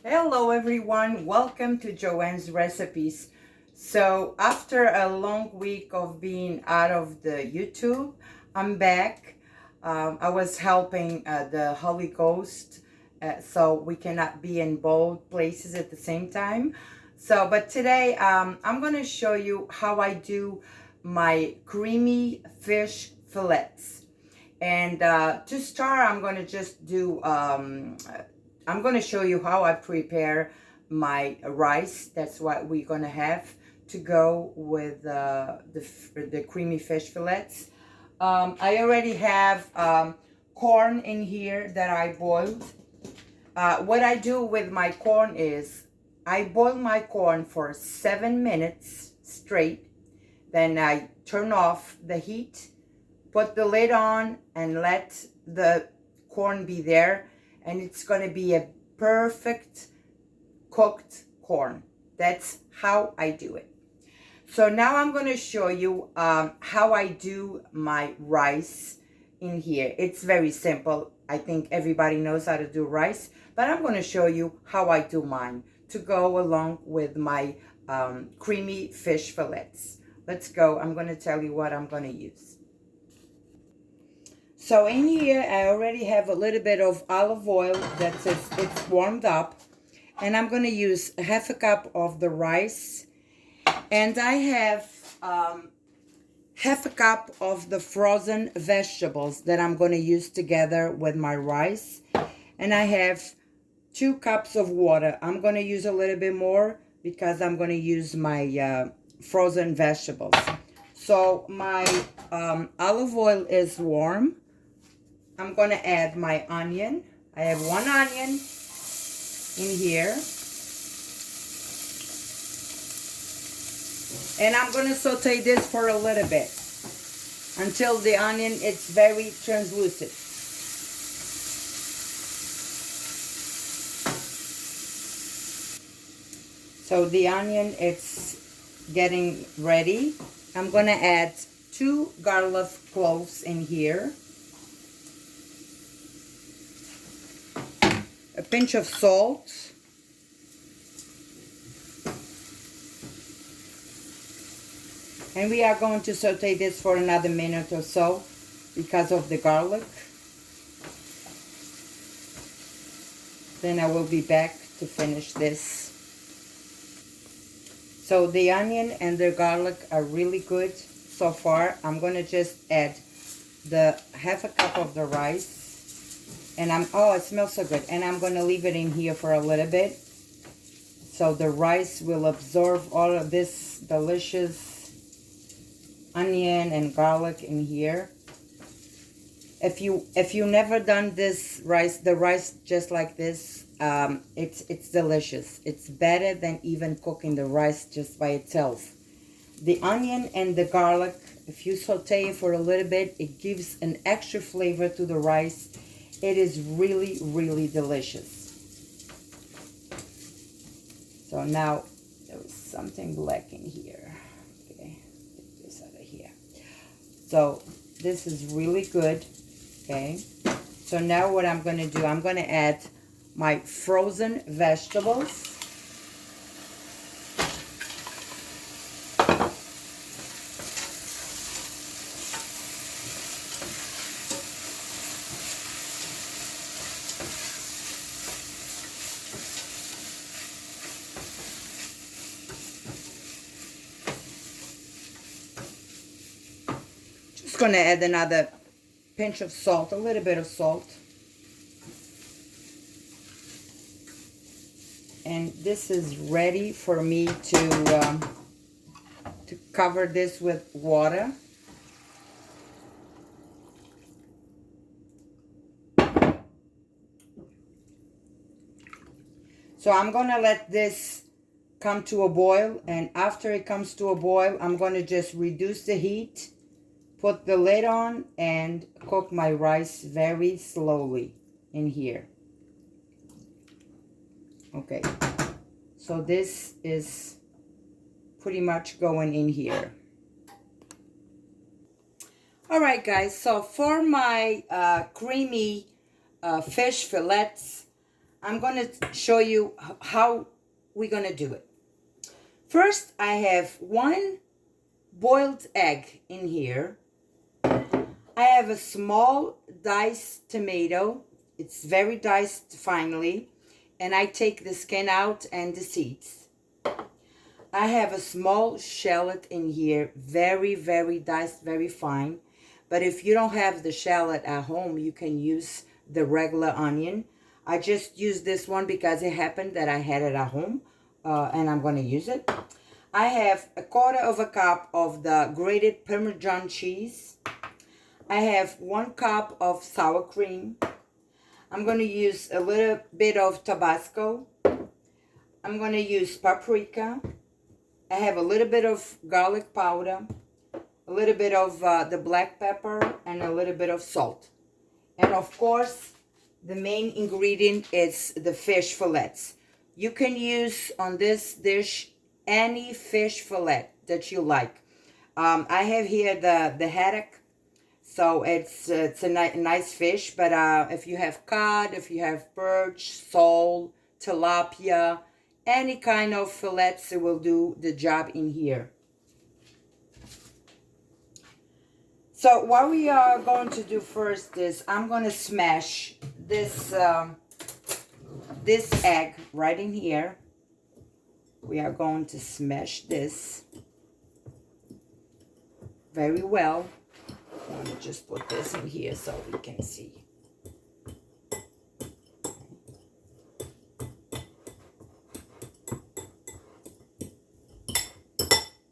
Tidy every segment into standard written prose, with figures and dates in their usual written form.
Hello everyone, welcome to Joanne's Recipes. So after a long week of being out of the YouTube, I'm back. I was helping the Holy Ghost, so we cannot be in both places at the same time. But today I'm going to show you how I do my creamy fish fillets. And to start, I'm going to just do I'm going to show you how I prepare my rice. That's what we're going to have to go with the creamy fish fillets. I already have corn in here that I boiled. What I do with my corn is I boil my corn for 7 minutes straight. Then I turn off the heat, put the lid on, and let the corn be there. And it's going to be a perfect cooked corn. That's how I do it. So now I'm going to show you how I do my rice in here. It's very simple. I think everybody knows how to do rice, but I'm going to show you how I do mine to go along with my creamy fish fillets. Let's go. I'm going to tell you what I'm going to use. So in here, I already have a little bit of olive oil that's it's warmed up. And I'm going to use half a cup of the rice. And I have half a cup of the frozen vegetables that I'm going to use together with my rice. And I have 2 cups of water. I'm going to use a little bit more because I'm going to use my frozen vegetables. So my olive oil is warm. I'm going to add my onion. I have 1 onion in here. And I'm going to saute this for a little bit until the onion is very translucent. So the onion is getting ready. I'm going to add 2 garlic cloves in here. A pinch of salt. And we are going to saute this for another minute or so because of the garlic. Then I will be back to finish this. So the onion and the garlic are really good so far. I'm going to just add the half a cup of the rice. And oh, it smells so good. And I'm going to leave it in here for a little bit. So the rice will absorb all of this delicious onion and garlic in here. If you never done this rice, the rice just like this, it's delicious. It's better than even cooking the rice just by itself. The onion and the garlic, if you saute it for a little bit, it gives an extra flavor to the rice. It is really, really delicious. So now there was something black in here. Okay, take this out of here. So this is really good. Okay. So now what I'm going to do, I'm going to add my frozen vegetables. Just going to add another pinch of salt, a little bit of salt. And this is ready for me to cover this with water. So I'm going to let this come to a boil, and after it comes to a boil, I'm going to just reduce the heat, put the lid on, and cook my rice very slowly in here. Okay, so this is pretty much going in here. All right, guys, so for my creamy fish fillets, I'm going to show you how we're going to do it. First, I have 1 boiled egg in here. I have a small diced tomato. It's very diced finely. And I take the skin out and the seeds. I have a small shallot in here. Very, very diced, very fine. But if you don't have the shallot at home, you can use the regular onion. I just used this one because it happened that I had it at home. And I'm going to use it. I have 1/4 cup of the grated Parmesan cheese. I have 1 cup of sour cream. I'm going to use a little bit of Tabasco. I'm going to use paprika. I have a little bit of garlic powder, a little bit of the black pepper, and a little bit of salt. And of course, the main ingredient is the fish fillets. You can use on this dish any fish fillet that you like. I have here the haddock. So it's a nice fish, but if you have cod, if you have perch, sole, tilapia, any kind of fillets, it will do the job in here. So what we are going to do first is I'm going to smash this this egg right in here. We are going to smash this very well. I'm going to just put this in here so we can see.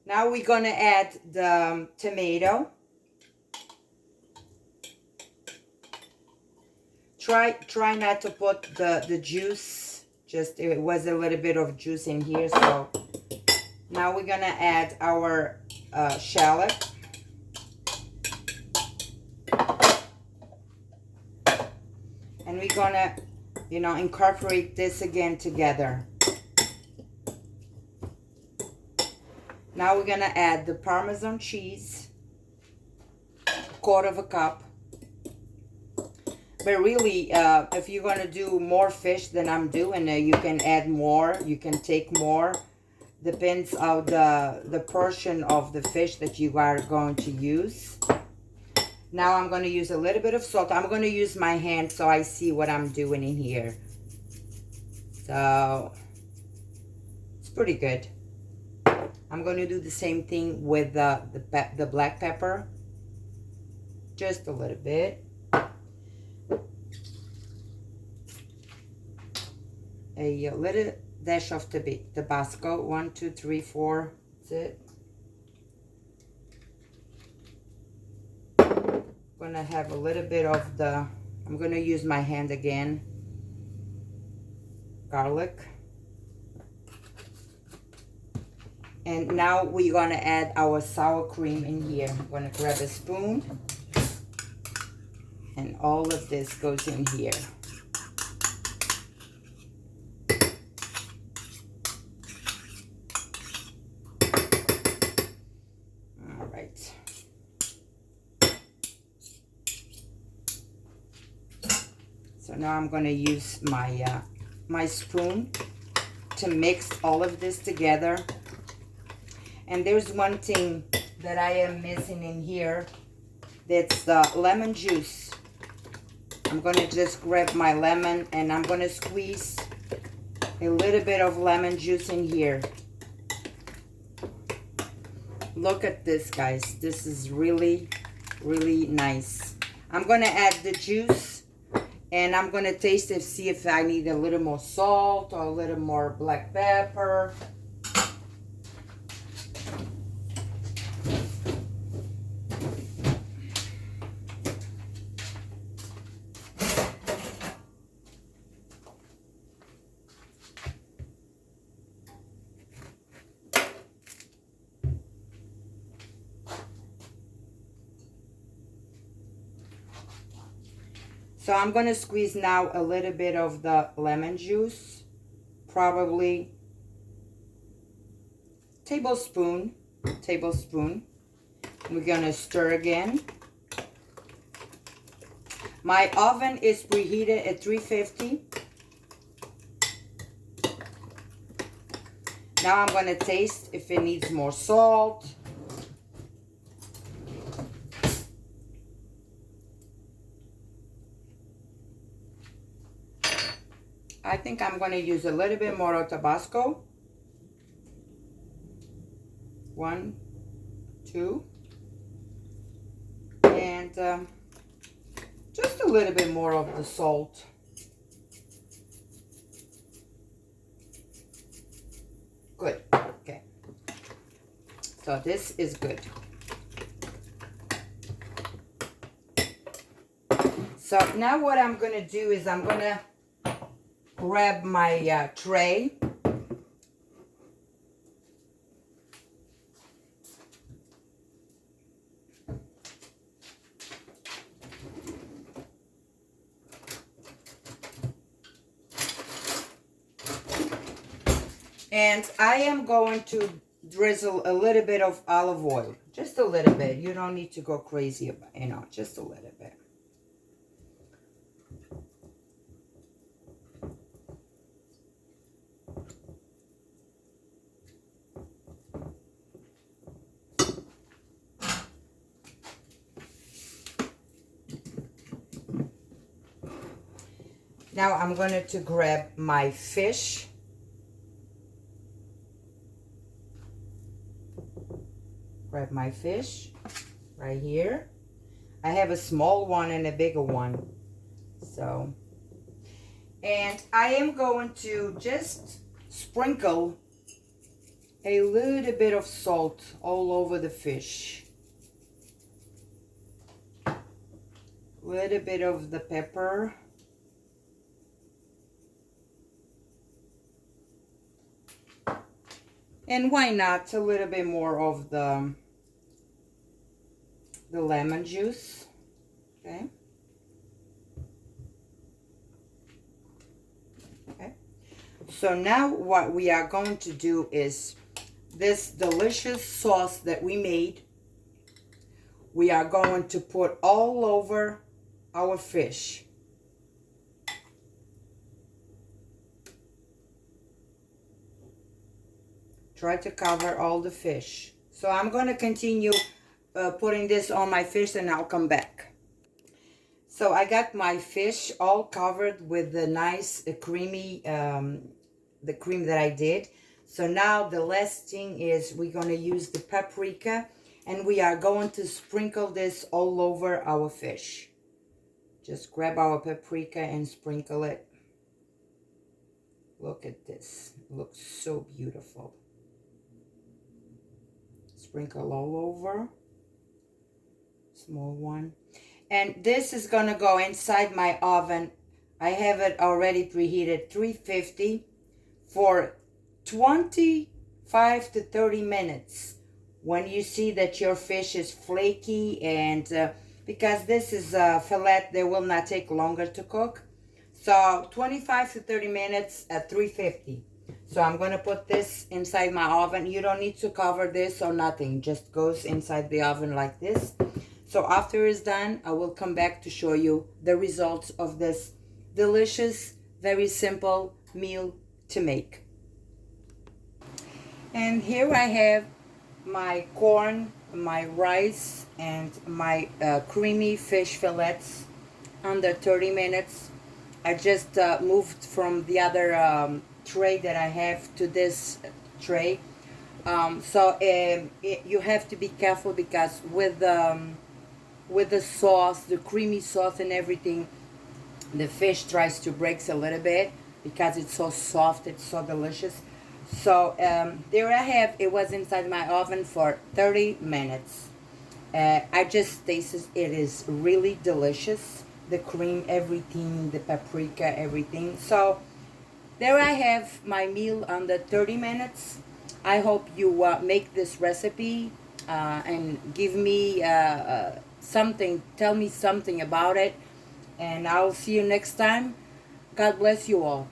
Now we're going to add the tomato. Try not to put the juice. Just it was a little bit of juice in here. So now we're going to add our shallot. And we're gonna, incorporate this again together. Now we're gonna add the Parmesan cheese, 1/4 cup. But really, if you're gonna do more fish than I'm doing, you can add more. You can take more. Depends on the portion of the fish that you are going to use. Now I'm going to use a little bit of salt. I'm going to use my hand so I see what I'm doing in here. So, it's pretty good. I'm going to do the same thing with the black pepper. Just a little bit. A little dash of Tabasco. 1, 2, 3, 4. That's it. Gonna have a little bit of I'm gonna use my hand again, garlic. And now we're gonna add our sour cream in here. I'm gonna grab a spoon and all of this goes in here. All right. So now I'm going to use my my spoon to mix all of this together. And there's one thing that I am missing in here. That's the lemon juice. I'm going to just grab my lemon and I'm going to squeeze a little bit of lemon juice in here. Look at this, guys. This is really, really nice. I'm going to add the juice. And I'm going to taste it, see if I need a little more salt or a little more black pepper. So I'm going to squeeze now a little bit of the lemon juice, probably tablespoon. We're going to stir again. My oven is preheated at 350. Now I'm going to taste if it needs more salt. I think I'm going to use a little bit more of Tabasco. 1, 2. And just a little bit more of the salt. Good. Okay. So this is good. So now what I'm going to do is I'm going to grab my tray. And I am going to drizzle a little bit of olive oil. Just a little bit. You don't need to go crazy about, just a little bit. Now I'm going to grab my fish. Grab my fish right here. I have a small one and a bigger one. So, and I am going to just sprinkle a little bit of salt all over the fish. A little bit of the pepper. And why not a little bit more of the lemon juice. Okay. Okay. So now what we are going to do is this delicious sauce that we made, we are going to put all over our fish. Try to cover all the fish. So I'm going to continue putting this on my fish and I'll come back. So I got my fish all covered with the nice creamy, the cream that I did. So now the last thing is we're going to use the paprika and we are going to sprinkle this all over our fish. Just grab our paprika and sprinkle it. Look at this. It looks so beautiful. Sprinkle all over. Small one. And this is going to go inside my oven. I have it already preheated 350 for 25 to 30 minutes. When you see that your fish is flaky and because this is a fillet, they will not take longer to cook. So 25 to 30 minutes at 350. So I'm going to put this inside my oven. You don't need to cover this or nothing. Just goes inside the oven like this. So after it's done, I will come back to show you the results of this delicious, very simple meal to make. And here I have my corn, my rice, and my creamy fish fillets under 30 minutes. I just moved from the other tray that I have to this tray. You have to be careful because with the sauce, the creamy sauce and everything, the fish tries to break a little bit because it's so soft, it's so delicious. So there I have, it was inside my oven for 30 minutes. I just tasted it is really delicious. The cream, everything, the paprika, everything. So there I have my meal under 30 minutes. I hope you make this recipe and give me something, tell me something about it. And I'll see you next time. God bless you all.